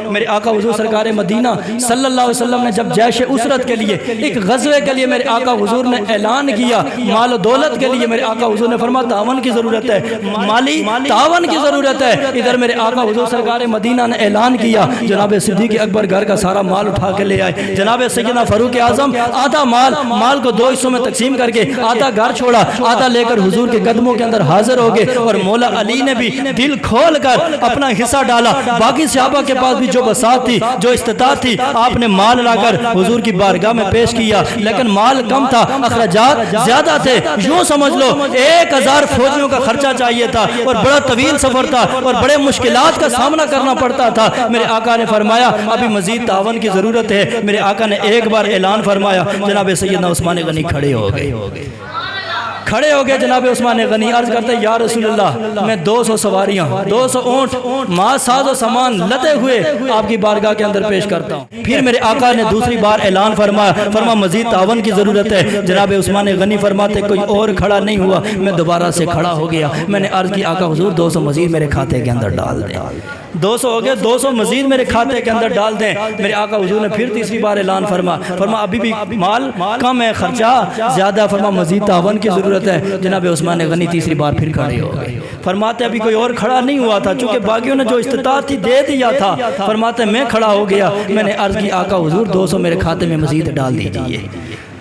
میرے آقا حضور سرکار مدینہ صلی اللہ علیہ وسلم نے جب جیش اسرت کے لیے ایک غزوے کے لیے میرے آقا حضور نے اعلان کیا، مال و دولت کے لیے میرے آقا حضور نے فرمایا تعاون کی ضرورت ہے، مالی تعاون کی ضرورت ہے۔ ادھر میرے آقا حضور سرکار مدینہ نے اعلان کیا، جناب صدیق اکبر گھر کا سارا مال اٹھا کے لے آئے، جناب سیدنا فاروق اعظم آدھا مال کو دو حصوں میں تقسیم کر کے آدھا گھر چھوڑا، آدھا لے کر حضور کے قدموں کے اندر حاضر ہو گئے، اور مولا علی نے بھی دل کھول کر اپنا حصہ ڈالا۔ باقی صحابہ کے پاس بھی جو بساط تھی، جو استطاعت تھی، آپ نے مال لا کر حضور کی بارگاہ میں پیش کیا، لیکن مال کم تھا، اخراجات زیادہ تھے۔ یوں سمجھ لو 1000 فوجیوں کا خرچہ چاہیے تھا، اور بڑا طویل سفر تھا، اور بڑے مشکلات کا سامنا کرنا پڑتا تھا۔ میرے آقا نے فرمایا ابھی مزید تعاون کی ضرورت ہے۔ میرے آقا نے ایک بار اعلان فرمایا، جناب سیدنا عثمان غنی کھڑے ہو گئے۔ جناب عثمان غنی عرض کرتے یا رسول اللہ، میں 200 سواریاں، 200 اونٹ، ماں ساز و سامان لدے ہوئے آپ کی بارگاہ کے اندر پیش کرتا ہوں۔ پھر میرے آقا نے دوسری بار اعلان فرمایا مزید تعاون کی ضرورت ہے۔ جناب عثمان غنی فرماتے کوئی اور کھڑا نہیں ہوا، میں دوبارہ سے کھڑا ہو گیا۔ میں نے عرض کی آقا حضور 200 مزید میرے کھاتے کے اندر ڈال دیں۔ 200 ہو گئے، 200 مزید میرے کھاتے کے اندر ڈال دیں۔ میرے آقا حضور نے پھر تیسری بار اعلان فرما ابھی بھی مال کم ہے، خرچہ زیادہ، فرما مزید تعاون کی ضرورت ہے۔ جناب عثمان غنی تیسری بار پھر کھڑے ہو گئے۔ فرماتے ابھی کوئی اور کھڑا نہیں ہوا تھا، چونکہ باقیوں نے جو استطاعت تھی دے دیا تھا۔ فرماتے میں کھڑا ہو گیا۔ میں نے عرض کی آقا حضور 200 میرے کھاتے میں مزید ڈال دیجئے۔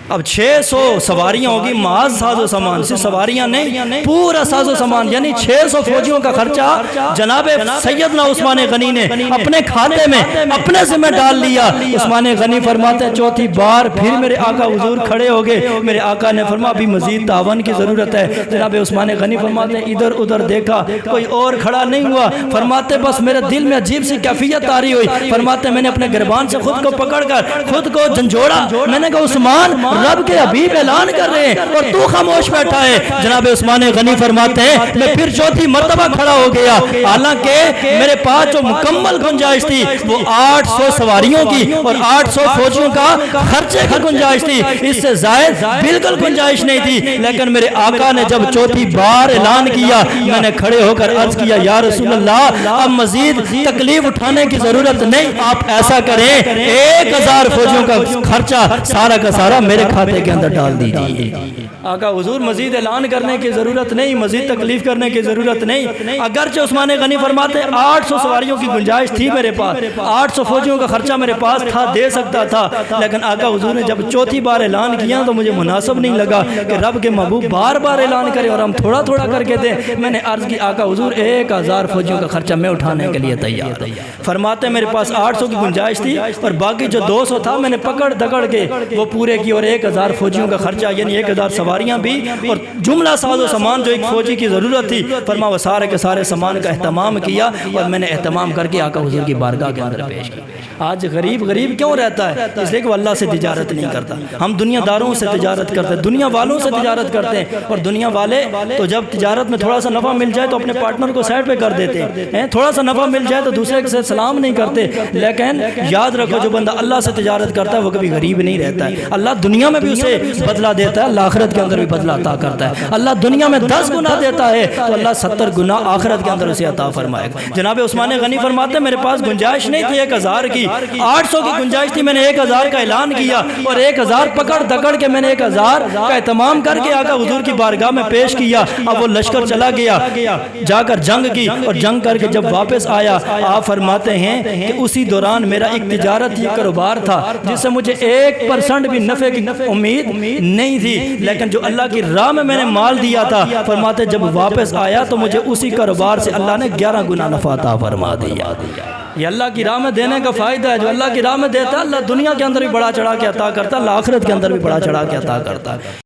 اب 600 سواریاں ہوگی، محض ساز و سامان، صرف سواریاں نہیں، پورا ساز و سامان، یعنی 600 فوجیوں کا خرچہ جناب سیدنا عثمان غنی نے اپنے کھاتے میں اپنے ذمہ ڈال لیا۔ عثمان غنی فرماتے ہیں چوتھی بار پھر میرے آقا حضور کھڑے ہو گئے۔ میرے آقا نے فرمایا ابھی مزید تعاون کی ضرورت ہے۔ جناب عثمان غنی فرماتے ہیں ادھر ادھر دیکھا، کوئی اور کھڑا نہیں ہوا۔ فرماتے بس میرے دل میں عجیب سی کیفیت آ رہی ہوئی۔ فرماتے میں نے اپنے گربان سے خود کو پکڑ کر خود کو جھنجھوڑا۔ میں نے کہا عثمان، رب کے حبیب اعلان کر رہے ہیں اور تو خاموش بیٹھا ہے۔ جناب عثمان غنی فرماتے ہیں میں پھر چوتھی مرتبہ کھڑا ہو گیا، حالانکہ میرے پاس جو مکمل گنجائش تھی وہ 800 سواریوں کی اور 800 فوجیوں کا خرچے کی گنجائش تھی، اس سے زائد بالکل گنجائش نہیں تھی۔ لیکن میرے آقا نے جب چوتھی بار اعلان کیا، میں نے کھڑے ہو کر عرض کیا یا رسول اللہ اب مزید تکلیف اٹھانے کی ضرورت نہیں، آپ ایسا کریں 1000 فوجیوں کا خرچہ سارا کا سارا میرے کھاتے کے اندر ڈال دیجیے۔ آقا حضور مزید اعلان کرنے کی ضرورت نہیں، مزید تکلیف کرنے کی ضرورت نہیں۔ اگرچہ عثمان غنی فرماتے 800 سواریوں کی گنجائش تھی میرے پاس، 800 فوجیوں کا خرچہ میرے پاس تھا، دے سکتا تھا، لیکن آقا حضور نے جب چوتھی بار اعلان کیا تو مجھے مناسب نہیں لگا کہ رب کے محبوب بار بار اعلان کرے اور ہم تھوڑا تھوڑا کر کے دیں۔ میں نے عرض کی آقا حضور 1000 فوجیوں کا خرچہ میں اٹھانے کے لیے تیار ہوں۔ فرماتے میرے پاس 800 کی گنجائش تھی اور باقی جو 200 تھا میں نے پکڑ دکڑ کے وہ پورے کی، اور 1000 فوجیوں کا خرچہ یعنی 1000 سواریاں بھی اور جملہ ساز و سامان جو ایک فوجی کی ضرورت تھی، فرما وہ سارے کے سارے سامان کا اہتمام کیا اور میں نے اہتمام کر کے آقا حضور کی بارگاہ کے اندر پیش کیا۔ آج غریب کیوں رہتا ہے؟ اس لیے کہ وہ اللہ سے تجارت نہیں کرتا۔ ہم دنیا داروں سے تجارت کرتے ہیں، دنیا والوں سے تجارت کرتے ہیں، اور دنیا والے تو جب تجارت میں تھوڑا سا نفع مل جائے تو اپنے پارٹنر کو سائڈ پہ کر دیتے ہیں، تھوڑا سا نفع مل جائے تو دوسرے سے سلام نہیں کرتے۔ لیکن یاد رکھو جو بندہ اللہ سے تجارت کرتا ہے وہ کبھی غریب نہیں رہتا ہے۔ اللہ دنیا میں بھی اسے بدلہ دیتا ہے، اللہ آخرت کے اندر بھی بدلہ عطا کرتا ہے۔ اللہ دنیا میں 10 گنا دیتا ہے تو اللہ 70 گنا آخرت کے اندر اسے عطا فرمائے گا۔ جناب عثمان غنی فرماتے میرے پاس گنجائش نہیں تھی 1000 کی، 800 کی گنجائش تھی، میں نے 1000 کا اعلان کیا اور 1000 پکڑ دکڑ کے میں نے 1000 کا اہتمام کر کے آقا حضور کی بارگاہ میں پیش کیا۔ اب وہ لشکر چلا گیا، جا کر جنگ کی اور جنگ کر کے جب واپس آیا، آپ فرماتے ہیں کہ اسی دوران میرا ایک تجارت ہی کاروبار تھا جس سے مجھے 1% بھی نفع کی امید نہیں تھی، لیکن جو اللہ کی راہ میں نے مال دیا تھا، فرماتے جب واپس آیا تو مجھے اسی کاروبار سے اللہ نے 11 گنا نفع عطا فرما دیا۔ یہ اللہ کی راہ میں دینے کا فائدہ ہے، جو اللہ کی راہ میں دیتا ہے اللہ دنیا کے اندر بھی بڑا چڑھا کے عطا کرتا ہے، اللہ آخرت کے اندر بھی بڑا چڑھا کے عطا کرتا ہے۔